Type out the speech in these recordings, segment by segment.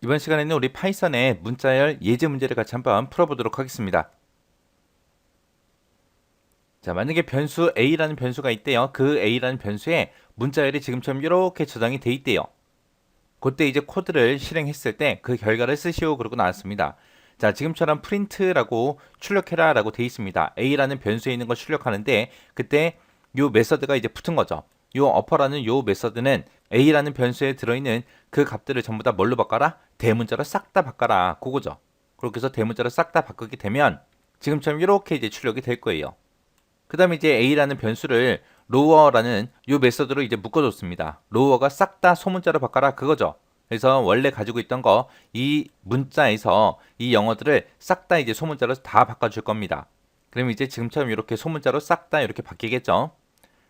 이번 시간에는 우리 파이썬의 문자열 예제 문제를 같이 한번 풀어보도록 하겠습니다. 자, 만약에 변수 a라는 변수가 있대요. 그 a라는 변수에 문자열이 지금처럼 이렇게 저장이 돼 있대요. 그때 이제 코드를 실행했을 때 그 결과를 쓰시오 그러고 나왔습니다. 자, 지금처럼 프린트라고 출력해라 라고 돼 있습니다. a라는 변수에 있는 걸 출력하는데 그때 요 메서드가 이제 붙은 거죠. 요 어퍼라는 요 메서드는 a라는 변수에 들어있는 그 값들을 전부 다 뭘로 바꿔라? 대문자로 싹 다 바꿔라. 그거죠. 그렇게 해서 대문자로 싹 다 바꾸게 되면 지금처럼 이렇게 이제 출력이 될 거예요. 그 다음에 이제 a라는 변수를 로어라는 요 메서드로 이제 묶어줬습니다. 로어가 싹 다 소문자로 바꿔라 그거죠. 그래서 원래 가지고 있던 거 이 문자에서 이 영어들을 싹 다 이제 소문자로 다 바꿔줄 겁니다. 그럼 이제 지금처럼 이렇게 소문자로 싹 다 이렇게 바뀌겠죠.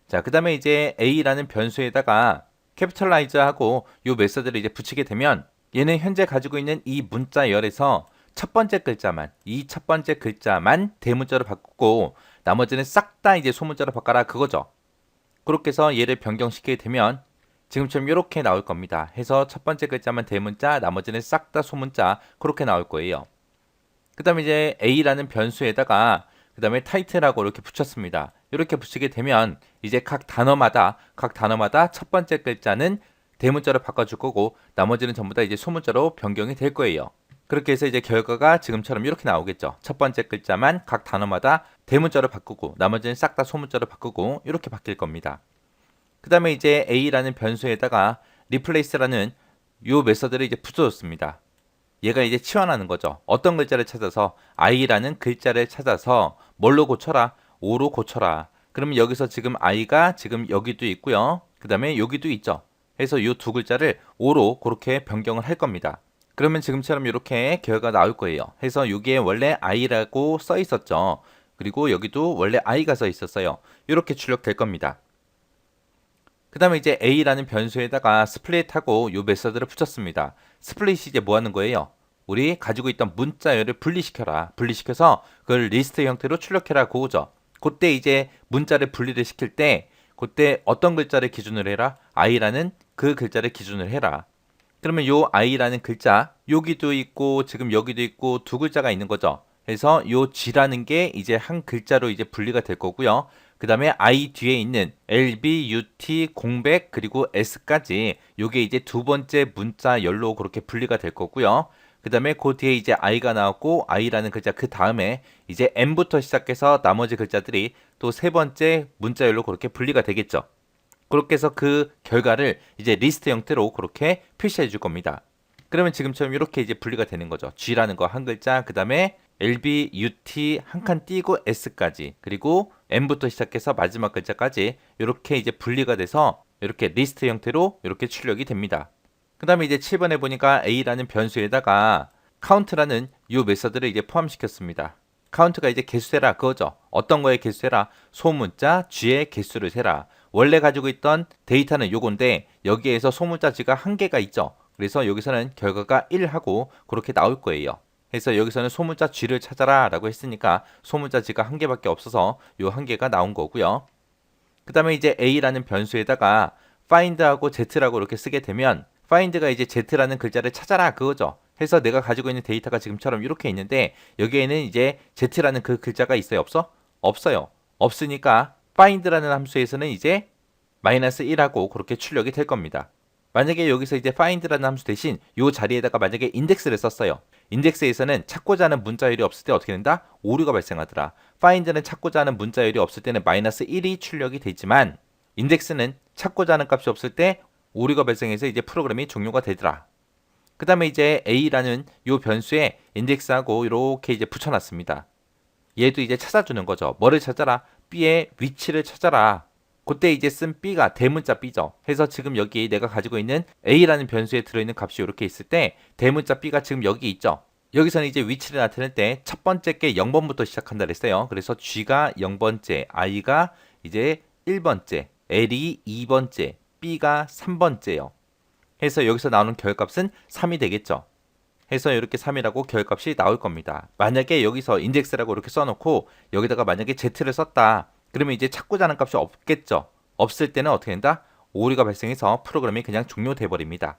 자, 그 다음에 이제 a라는 변수에다가 캐피털라이즈하고 요 메서드를 이제 붙이게 되면 얘는 현재 가지고 있는 이 문자열에서 첫 번째 글자만, 이 첫 번째 글자만 대문자로 바꾸고 나머지는 싹 다 이제 소문자로 바꿔라 그거죠. 그렇게 해서 얘를 변경시키게 되면 지금처럼 이렇게 나올 겁니다. 해서 첫 번째 글자만 대문자, 나머지는 싹 다 소문자 그렇게 나올 거예요. 그 다음에 이제 a라는 변수에다가 그 다음에 타이틀하고 이렇게 붙였습니다. 이렇게 붙이게 되면 이제 각 단어마다 첫 번째 글자는 대문자로 바꿔줄 거고 나머지는 전부 다 이제 소문자로 변경이 될 거예요. 그렇게 해서 이제 결과가 지금처럼 이렇게 나오겠죠. 첫 번째 글자만 각 단어마다 대문자로 바꾸고 나머지는 싹 다 소문자로 바꾸고 이렇게 바뀔 겁니다. 그 다음에 이제 a라는 변수에다가 replace라는 요 메서드를 이제 붙여줬습니다. 얘가 이제 치환하는 거죠. 어떤 글자를 찾아서 i라는 글자를 찾아서 뭘로 고쳐라? 5로 고쳐라. 그러면 여기서 지금 i가 지금 여기도 있고요. 그 다음에 여기도 있죠. 해서 이 두 글자를 5로 그렇게 변경을 할 겁니다. 그러면 지금처럼 이렇게 결과가 나올 거예요. 해서 여기에 원래 i라고 써 있었죠. 그리고 여기도 원래 i가 써 있었어요. 이렇게 출력될 겁니다. 그 다음에 이제 a라는 변수에다가 스플릿하고 요 메서드를 붙였습니다. 스플릿이 이제 뭐 하는 거예요? 우리 가지고 있던 문자열을 분리시켜라. 분리시켜서 그걸 리스트 형태로 출력해라 그거죠. 그때 이제 문자를 분리를 시킬 때 그때 어떤 글자를 기준으로 해라? i라는 그 글자를 기준으로 해라. 그러면 요 i라는 글자 여기도 있고 지금 여기도 있고 두 글자가 있는 거죠. 그래서 요 g라는 게 이제 한 글자로 이제 분리가 될 거고요. 그 다음에 i 뒤에 있는 l, b, u, t, 공백 그리고 s까지 요게 이제 두 번째 문자 열로 그렇게 분리가 될 거고요. 그 다음에 그 뒤에 이제 i가 나왔고 i라는 글자 그 다음에 이제 m부터 시작해서 나머지 글자들이 또 세 번째 문자 열로 그렇게 분리가 되겠죠. 그렇게 해서 그 결과를 이제 리스트 형태로 그렇게 표시해 줄 겁니다. 그러면 지금처럼 이렇게 이제 분리가 되는 거죠. G라는 거 한 글자, 그 다음에 LB, UT 한 칸 띄고 S까지, 그리고 M부터 시작해서 마지막 글자까지 이렇게 이제 분리가 돼서 이렇게 리스트 형태로 이렇게 출력이 됩니다. 그 다음에 이제 7번에 보니까 A라는 변수에다가 count라는 이 메서드를 이제 포함시켰습니다. 카운트가 이제 개수 세라 그거죠. 어떤 거에 개수 세라? 소문자 G의 개수를 세라. 원래 가지고 있던 데이터는 요건데 여기에서 소문자 G가 한 개가 있죠. 그래서 여기서는 결과가 1하고 그렇게 나올 거예요. 그래서 여기서는 소문자 G를 찾아라 라고 했으니까 소문자 G가 한 개밖에 없어서 요 한 개가 나온 거고요. 그 다음에 이제 A라는 변수에다가 find하고 Z라고 이렇게 쓰게 되면 find가 이제 Z라는 글자를 찾아라 그거죠. 해서 내가 가지고 있는 데이터가 지금처럼 이렇게 있는데 여기에는 이제 Z라는 그 글자가 있어요? 없어? 없어요. 없으니까 find라는 함수에서는 이제 마이너스 1하고 그렇게 출력이 될 겁니다. 만약에 여기서 이제 find라는 함수 대신 이 자리에다가 만약에 인덱스를 썼어요. 인덱스에서는 찾고자 하는 문자열이 없을 때 어떻게 된다? 오류가 발생하더라. find는 찾고자 하는 문자열이 없을 때는 마이너스 1이 출력이 되지만 인덱스는 찾고자 하는 값이 없을 때 오류가 발생해서 이제 프로그램이 종료가 되더라. 그 다음에 이제 a라는 이 변수에 인덱스하고 이렇게 이제 붙여놨습니다. 얘도 이제 찾아주는 거죠. 뭐를 찾아라? b의 위치를 찾아라. 그때 이제 쓴 b가 대문자 b죠. 해서 지금 여기 내가 가지고 있는 a라는 변수에 들어있는 값이 이렇게 있을 때 대문자 b가 지금 여기 있죠. 여기서는 이제 위치를 나타낼 때 첫 번째 게 0번부터 시작한다 그랬어요. 그래서 g가 0번째, i가 이제 1번째, l이 2번째, b가 3번째요. 해서 여기서 나오는 결값은 3이 되겠죠. 해서 이렇게 3이라고 결값이 나올 겁니다. 만약에 여기서 인덱스라고 이렇게 써놓고 여기다가 만약에 z를 썼다. 그러면 이제 찾고자 하는 값이 없겠죠. 없을 때는 어떻게 된다? 오류가 발생해서 프로그램이 그냥 종료돼 버립니다.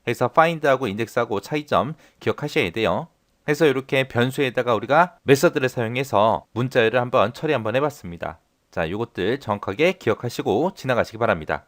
해서 find하고 index하고 차이점 기억하셔야 돼요. 해서 이렇게 변수에다가 우리가 메서드를 사용해서 문자열을 한번 처리 한번 해봤습니다. 자, 요것들 정확하게 기억하시고 지나가시기 바랍니다.